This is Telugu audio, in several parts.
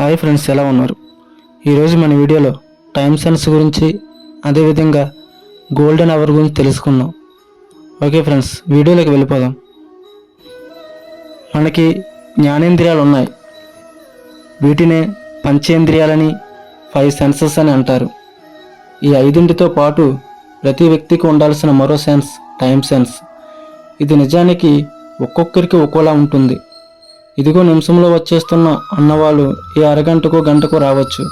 హాయ్ ఫ్రెండ్స్, ఎలా ఉన్నారు? ఈరోజు మన వీడియోలో టైం సెన్స్ గురించి, అదేవిధంగా గోల్డెన్ అవర్ గురించి తెలుసుకుందాం. ఓకే ఫ్రెండ్స్, వీడియోలోకి వెళ్ళిపోదాం. మనకి జ్ఞానేంద్రియాలు ఉన్నాయి. వీటినే పంచేంద్రియాలని, 5 సెన్సెస్ అని అంటారు. ఈ 5ంటితో పాటు ప్రతి వ్యక్తికి ఉండాల్సిన మరో సెన్స్ టైం సెన్స్. ఇది నిజానికి ఒక్కొక్కరికి ఒక్కోలా ఉంటుంది. ఇదిగో నిమిషంలో వచ్చేస్తున్న అన్నవాళ్ళు ఈ అరగంటకు గంటకు రావచ్చు.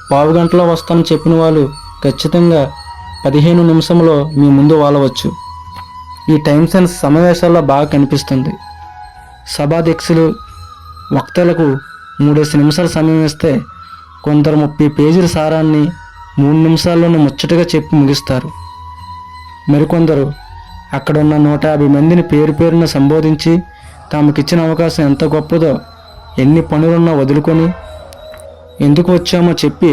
పావు గంటలో వస్తానని చెప్పిన వాళ్ళు ఖచ్చితంగా 15 నిమిషంలో మీ ముందు వాలవచ్చు. ఈ టైం సెన్స్ సమావేశాల్లో బాగా కనిపిస్తుంది. సభాధ్యక్షులు వక్తలకు 3 నిమిషాలు సమయం ఇస్తే కొందరు 30 పేజీల సారాన్ని 3 నిమిషాల్లోనే ముచ్చటగా చెప్పి ముగిస్తారు. మరికొందరు అక్కడున్న 150 మందిని పేరు పేరున సంబోధించి తమకిచ్చిన అవకాశం ఎంత గొప్పదో, ఎన్ని పనులున్నా వదులుకొని ఎందుకు వచ్చామో చెప్పి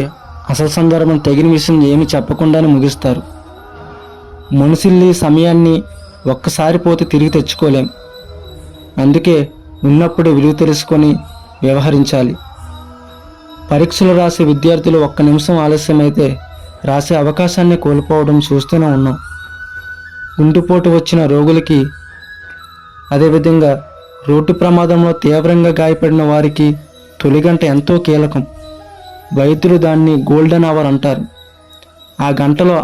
అసలు సందర్భం తగిన విషయం ఏమి చెప్పకుండానే ముగిస్తారు. మనుషుల్ని సమయాన్ని ఒక్కసారి పోతే తిరిగి తెచ్చుకోలేం. అందుకే ఉన్నప్పుడు విలువ తెలుసుకొని వ్యవహరించాలి. పరీక్షలు రాసే విద్యార్థులు 1 నిమిషం ఆలస్యమైతే రాసే అవకాశాన్ని కోల్పోవడం చూస్తూనే ఉన్నాం. గుండెపోటు వచ్చిన రోగులకి, అదేవిధంగా రోడ్డు ప్రమాదంలో తీవ్రంగా గాయపడిన వారికి తొలి గంట ఎంతో కీలకం. వైద్యులు దాన్ని గోల్డెన్ అవర్ అంటారు. ఆ గంటలో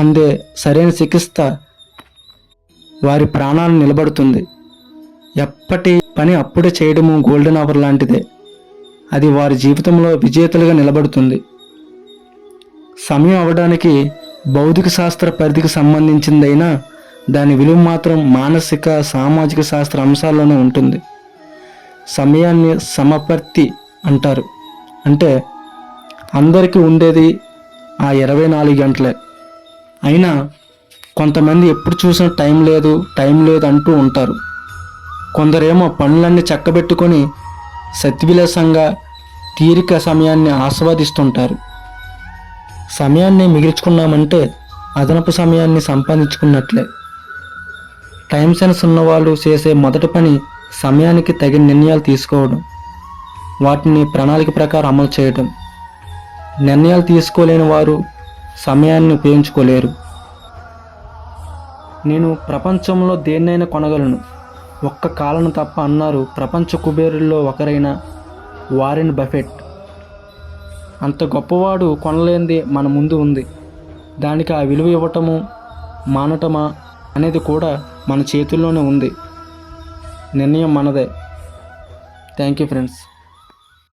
అందే సరైన చికిత్స వారి ప్రాణాలను నిలబడుతుంది. ఎప్పటి పని అప్పుడే చేయడము గోల్డెన్ అవర్ లాంటిదే. అది వారి జీవితంలో విజేతలుగా నిలబడుతుంది. సమయం అవడానికి భౌతిక శాస్త్ర పరిధికి సంబంధించిందైనా దాని విలువ మాత్రం మానసిక, సామాజిక శాస్త్ర అంశాల్లోనే ఉంటుంది. సమయాన్ని సమపర్తి అంటారు. అంటే అందరికీ ఉండేది ఆ 24 గంటలే. అయినా కొంతమంది ఎప్పుడు చూసినా టైం లేదు అంటూ ఉంటారు. కొందరేమో పనులన్నీ చక్కబెట్టుకొని సత్విలాసంగా తీరిక సమయాన్ని ఆస్వాదిస్తుంటారు. సమయాన్ని మిగిల్చుకున్నామంటే అదనపు సమయాన్ని సంపాదించుకున్నట్లే. టైం సెన్స్ ఉన్నవాళ్ళు చేసే మొదటి పని సమయానికి తగిన నిర్ణయాలు తీసుకోవడం, వాటిని ప్రణాళిక ప్రకారం అమలు చేయడం. నిర్ణయాలు తీసుకోలేని వారు సమయాన్ని ఉపయోగించుకోలేరు. నేను ప్రపంచంలో దేన్నైనా కొనగలను, ఒక్క కాలను తప్ప అన్నారు ప్రపంచ కుబేరుల్లో ఒకరైన వారెన్ బఫెట్. అంత గొప్పవాడు కొనలేనిది మన ముందు ఉంది. దానికి ఆ విలువ ఇవ్వటము మానటమా అనేది కూడా మన చేతుల్లోనే ఉంది. నిర్ణయం మనదే. Thank you friends.